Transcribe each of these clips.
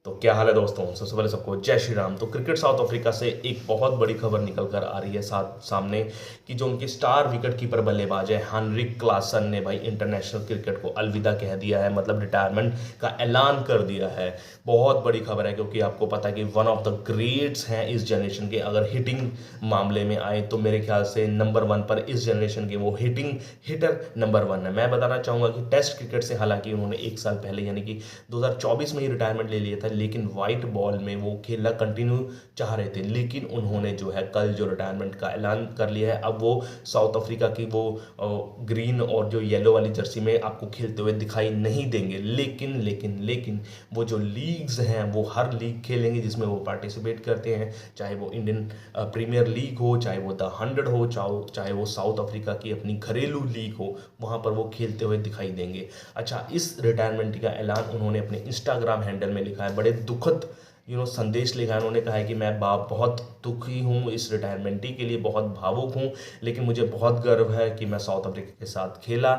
तो क्या हाल है दोस्तों। सबसे पहले सबको जय श्री राम। तो क्रिकेट साउथ अफ्रीका से एक बहुत बड़ी खबर निकल कर आ रही है सामने कि जो उनके स्टार विकेट कीपर बल्लेबाज है हेनरिक क्लासन ने भाई इंटरनेशनल क्रिकेट को अलविदा कह दिया है, मतलब रिटायरमेंट का ऐलान कर दिया है। बहुत बड़ी खबर है क्योंकि आपको पता है कि वन ऑफ द ग्रेट्स हैं इस जनरेशन के। अगर हिटिंग मामले में आए तो मेरे ख्याल से नंबर वन पर इस जनरेशन के वो हिटिंग हिटर नंबर वन है। मैं बताना चाहूँगा कि टेस्ट क्रिकेट से हालांकि उन्होंने एक साल पहले यानी कि 2024 में ही रिटायरमेंट ले लिया था, लेकिन वाइट बॉल में वो खेलना कंटिन्यू चाह रहे थे। लेकिन उन्होंने जो है कल जो रिटायरमेंट का ऐलान कर लिया है, अब वो साउथ अफ्रीका की वो ग्रीन और जो येलो वाली जर्सी में आपको खेलते हुए दिखाई नहीं देंगे। लेकिन लेकिन लेकिन वो जो लीग्स हैं वो हर लीग खेलेंगे जिसमें वो पार्टिसिपेट करते हैं, चाहे वो इंडियन प्रीमियर लीग हो, चाहे वो द 100 हो, चाहे वो साउथ अफ्रीका की अपनी घरेलू लीग हो, वहाँ पर वो खेलते हुए दिखाई देंगे। अच्छा, इस रिटायरमेंट का ऐलान उन्होंने अपने इंस्टाग्राम हैंडल में लिखा है। बड़े दुखद संदेश लिखा है। उन्होंने कहा है कि मैं बहुत दुखी हूँ इस रिटायरमेंट के लिए, बहुत भावुक हूँ, लेकिन मुझे बहुत गर्व है कि मैं साउथ अफ्रीका के साथ खेला।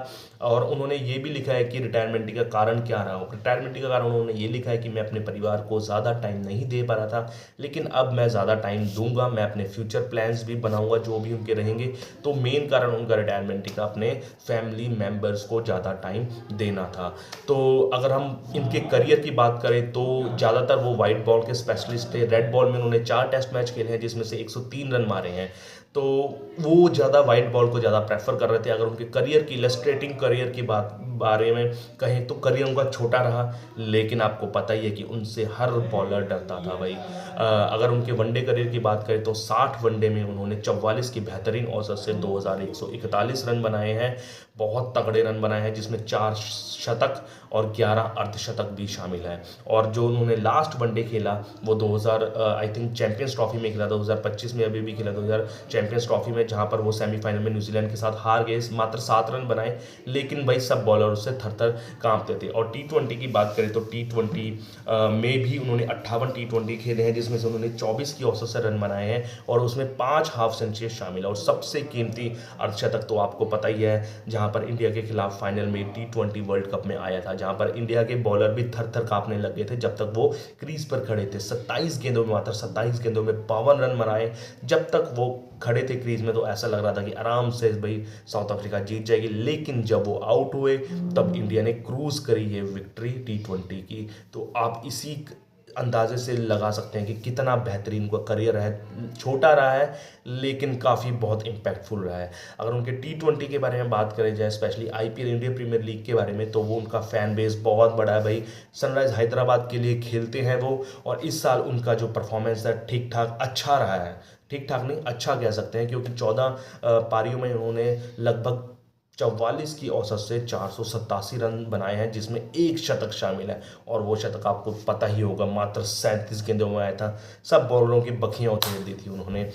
और उन्होंने ये भी लिखा है कि रिटायरमेंट का कारण क्या रहा हो। रिटायरमेंट का कारण उन्होंने ये लिखा है कि मैं अपने परिवार को ज़्यादा टाइम नहीं दे पा रहा था, लेकिन अब मैं ज़्यादा टाइम दूंगा, मैं अपने फ्यूचर प्लान्स भी बनाऊंगा जो भी उनके रहेंगे। तो मेन कारण उनका रिटायरमेंट का अपने फैमिली मेम्बर्स को ज़्यादा टाइम देना था। तो अगर हम इनके करियर की बात करें तो ज़्यादातर वो वाइट बॉल के स्पेशलिस्ट थे। रेड बॉल में उन्होंने 4 टेस्ट मैच खेले हैं जिसमें से 103 रन मारे हैं। तो वो ज़्यादा वाइट बॉल को ज़्यादा प्रेफर कर रहे थे। अगर उनके करियर की इलस्ट्रेटिंग करियर की बारे में कहें तो करियर उनका छोटा रहा, लेकिन आपको पता ही है कि उनसे हर बॉलर डरता था भाई। अगर उनके वनडे करियर की बात करें तो 60 वनडे में उन्होंने 44 की बेहतरीन औसत से 2141 रन बनाए हैं। बहुत तगड़े रन बनाए हैं जिसमें 4 शतक और 11 अर्धशतक भी शामिल है। और जो उन्होंने लास्ट वनडे खेला वो 2000 आई थिंक चैंपियंस ट्रॉफी में खेला, 2025 में अभी भी खेला 2000 चैंपियंस ट्रॉफी में, जहां पर वो सेमीफाइनल में न्यूजीलैंड के साथ हार गए। मात्र 7 रन बनाए, लेकिन भाई सब बॉलर उससे थर-थर कांपते थे। और T20 की बात करें तो T20 में भी उन्होंने 58 T20 खेले हैं जिसमें से उन्होंने 24 की औसत से रन बनाए हैं और उसमें 5 हाफ सेंचुरी शामिल है। और सबसे कीमती अर्धशतक तो आपको पता ही है, जहां पर इंडिया के खिलाफ फाइनल में T20 वर्ल्ड कप में आया था, जहां पर इंडिया के बॉलर भी थर थर कांपने लग गए थे जब तक वो क्रीज पर खड़े थे। 27 गेंदों में, मात्र 27 गेंदों में 52 रन बनाए। जब तक वो खड़े थे क्रीज में तो ऐसा लग रहा था कि आराम से भाई साउथ अफ्रीका जीत जाएगी, लेकिन जब वो आउट हुए तब इंडिया ने क्रूज करी है विक्ट्री T20 की। तो आप इसी अंदाजे से लगा सकते हैं कि कितना बेहतरीन उनका करियर है। छोटा रहा है लेकिन काफ़ी बहुत इम्पैक्टफुल रहा है। अगर उनके T20 के बारे में बात करें जाए, specially IPL Indian premier league के बारे में, तो वो उनका फ़ैन बेस बहुत बड़ा है भाई। सनराइज़ हैदराबाद के लिए खेलते हैं वो, और इस साल उनका जो परफॉर्मेंस है ठीक ठाक अच्छा रहा है। ठीक ठाक नहीं, अच्छा कह सकते हैं, क्योंकि 14 पारियों में उन्होंने लगभग 44 की औसत से 487 रन बनाए हैं जिसमें एक शतक शामिल है। और वो शतक आपको पता ही होगा मात्र 37 गेंदों में आया था। सब बॉलरों की बखियां उधेड़ दी थी उन्होंने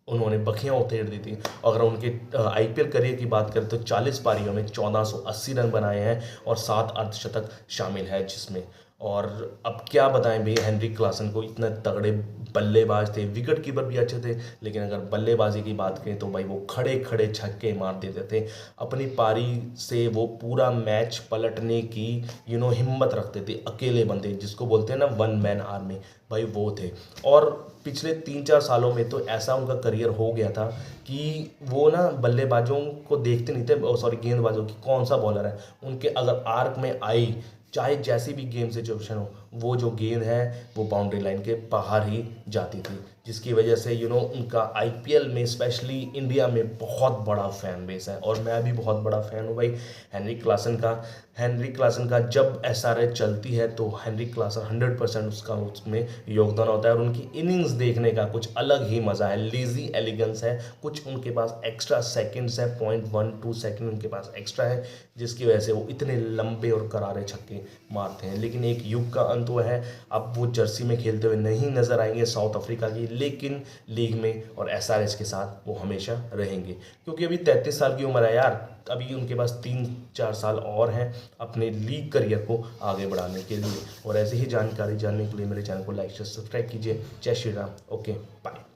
उन्होंने बखियां उधेड़ दी थी। अगर उनके IPL करियर की बात करें तो 40 पारियों में 1480 रन बनाए हैं और 7 अर्धशतक शामिल है जिसमें। और अब क्या बताएं भाई, हेनरिक क्लासन को इतने तगड़े बल्लेबाज थे, विकेट कीपर भी अच्छे थे, लेकिन अगर बल्लेबाजी की बात करें तो भाई वो खड़े खड़े छक्के मार देते थे। अपनी पारी से वो पूरा मैच पलटने की हिम्मत रखते थे। अकेले बंदे जिसको बोलते हैं ना, वन मैन आर्मी, भाई वो थे। और पिछले 3-4 सालों में तो ऐसा उनका करियर हो गया था कि वो ना बल्लेबाजों को देखते नहीं थे, सॉरी गेंदबाजों की, कौन सा बॉलर है। उनके अगर आर्क में आई, चाहे जैसी भी गेम सिचुएशन हो, वो जो गेंद है वो बाउंड्री लाइन के बाहर ही जाती थी, जिसकी वजह से उनका IPL में, स्पेशली इंडिया में, बहुत बड़ा फैन बेस है। और मैं भी बहुत बड़ा फ़ैन हूँ भाई हेनरिक क्लासन का। जब SRH चलती है तो हेनरिक क्लासन 100% उसका उसमें योगदान होता है। और उनकी इनिंग्स देखने का कुछ अलग ही मज़ा है, लेजी एलिगेंस है, कुछ उनके पास एक्स्ट्रा सेकंड्स है, 0.12 सेकंड उनके पास एक्स्ट्रा है, जिसकी वजह से वो इतने लंबे और करारे छक्के मारते हैं। लेकिन एक युग का अंत हुआ है, अब वो जर्सी में खेलते हुए नहीं नजर आएंगे साउथ अफ्रीका की, लेकिन लीग में और SRH के साथ वो हमेशा रहेंगे, क्योंकि अभी 33 साल की उम्र है यार। अभी उनके पास 3-4 साल और हैं अपने लीग करियर को आगे बढ़ाने के लिए। और ऐसे ही जानकारी जानने के लिए मेरे चैनल को लाइक शेयर सब्सक्राइब कीजिए। जय श्री राम। Okay, bye.